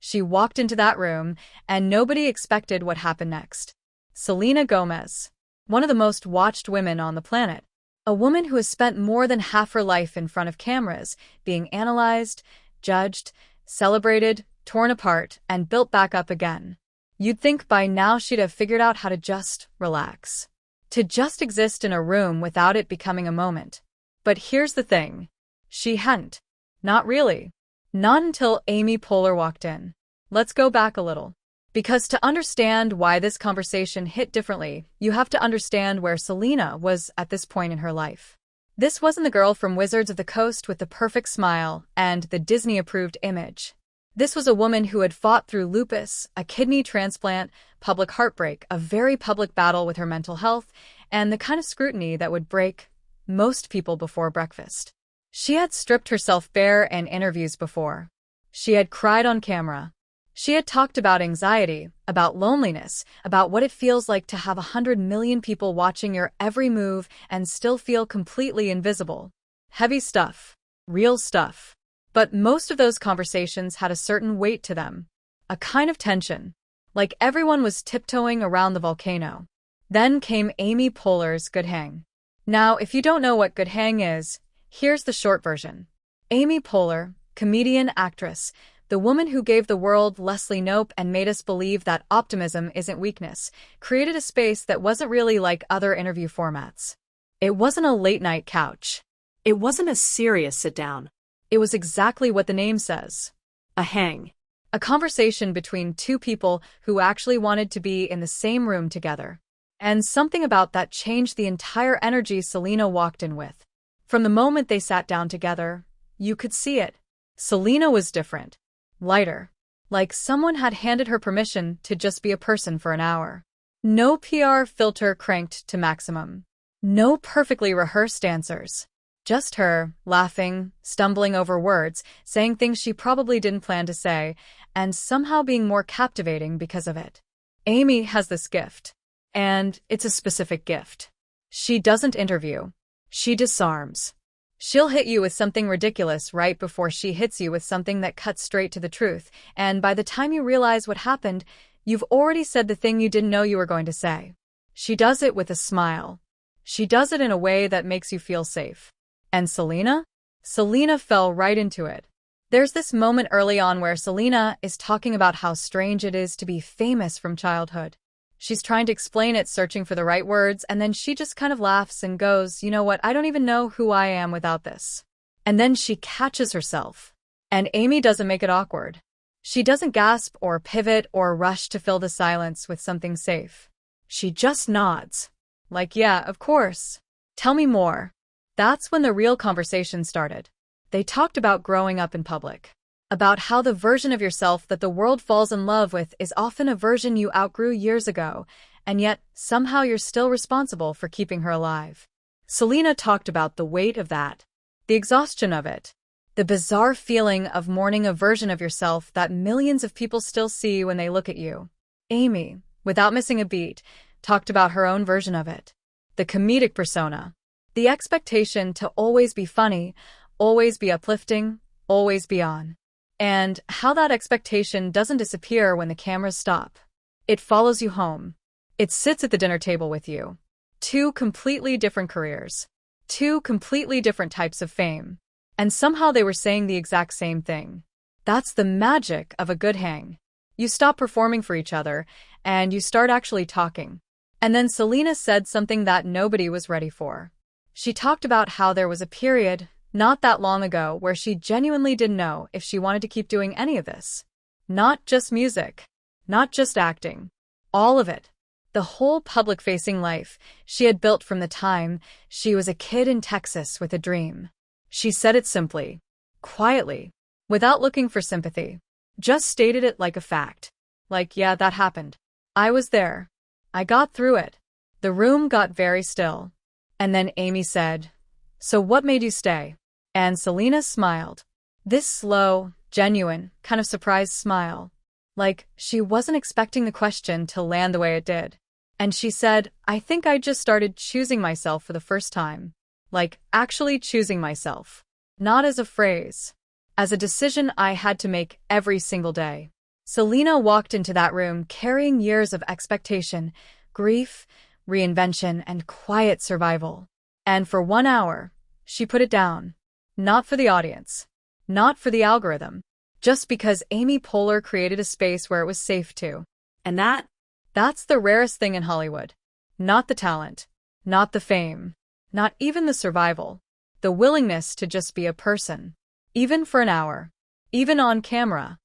She walked into that room, and nobody expected what happened next. Selena Gomez, one of the most watched women on the planet. A woman who has spent more than half her life in front of cameras, being analyzed, judged, celebrated, torn apart, and built back up again. You'd think by now she'd have figured out how to just relax. To just exist in a room without it becoming a moment. But here's the thing. She hadn't. Not really. Not until Amy Poehler walked in. Let's go back a little. Because to understand why this conversation hit differently, you have to understand where Selena was at this point in her life. This wasn't the girl from Wizards of the Coast with the perfect smile and the Disney-approved image. This was a woman who had fought through lupus, a kidney transplant, public heartbreak, a very public battle with her mental health, and the kind of scrutiny that would break most people before breakfast. She had stripped herself bare in interviews before. She had cried on camera. She had talked about anxiety, about loneliness, about what it feels like to have 100 million people watching your every move and still feel completely invisible. Heavy stuff. Real stuff. But most of those conversations had a certain weight to them. A kind of tension. Like everyone was tiptoeing around the volcano. Then came Amy Poehler's Good Hang. Now, if you don't know what Good Hang is, here's the short version. Amy Poehler, comedian, actress, the woman who gave the world Leslie Knope and made us believe that optimism isn't weakness, created a space that wasn't really like other interview formats. It wasn't a late-night couch. It wasn't a serious sit-down. It was exactly what the name says. A hang. A conversation between two people who actually wanted to be in the same room together. And something about that changed the entire energy Selena walked in with. From the moment they sat down together, you could see it. Selena was different. Lighter. Like someone had handed her permission to just be a person for an hour. No PR filter cranked to maximum. No perfectly rehearsed answers. Just her, laughing, stumbling over words, saying things she probably didn't plan to say, and somehow being more captivating because of it. Amy has this gift. And it's a specific gift. She doesn't interview. She disarms. She'll hit you with something ridiculous right before she hits you with something that cuts straight to the truth, and by the time you realize what happened, you've already said the thing you didn't know you were going to say. She does it with a smile. She does it in a way that makes you feel safe. And Selena? Selena fell right into it. There's this moment early on where Selena is talking about how strange it is to be famous from childhood. She's trying to explain it, searching for the right words, and then she just kind of laughs and goes, you know what, I don't even know who I am without this. And then she catches herself. And Amy doesn't make it awkward. She doesn't gasp or pivot or rush to fill the silence with something safe. She just nods. Like, yeah, of course. Tell me more. That's when the real conversation started. They talked about growing up in public. About how the version of yourself that the world falls in love with is often a version you outgrew years ago, and yet somehow you're still responsible for keeping her alive. Selena talked about the weight of that, the exhaustion of it, the bizarre feeling of mourning a version of yourself that millions of people still see when they look at you. Amy, without missing a beat, talked about her own version of it. The comedic persona. The expectation to always be funny, always be uplifting, always be on. And how that expectation doesn't disappear when the cameras stop. It follows you home. It sits at the dinner table with you. Two completely different careers. Two completely different types of fame. And somehow they were saying the exact same thing. That's the magic of a good hang. You stop performing for each other, and you start actually talking. And then Selena said something that nobody was ready for. She talked about how there was a period, not that long ago, where she genuinely didn't know if she wanted to keep doing any of this. Not just music. Not just acting. All of it. The whole public-facing life she had built from the time she was a kid in Texas with a dream. She said it simply, quietly, without looking for sympathy. Just stated it like a fact. Like, yeah, that happened. I was there. I got through it. The room got very still. And then Amy said, "So what made you stay?" And Selena smiled. This slow, genuine, kind of surprised smile. Like, she wasn't expecting the question to land the way it did. And she said, "I think I just started choosing myself for the first time." Like, actually choosing myself. Not as a phrase. As a decision I had to make every single day. Selena walked into that room carrying years of expectation, grief, reinvention, and quiet survival. And for 1 hour, she put it down. Not for the audience. Not for the algorithm. Just because Amy Poehler created a space where it was safe to. And That's the rarest thing in Hollywood. Not the talent. Not the fame. Not even the survival. The willingness to just be a person. Even for an hour. Even on camera.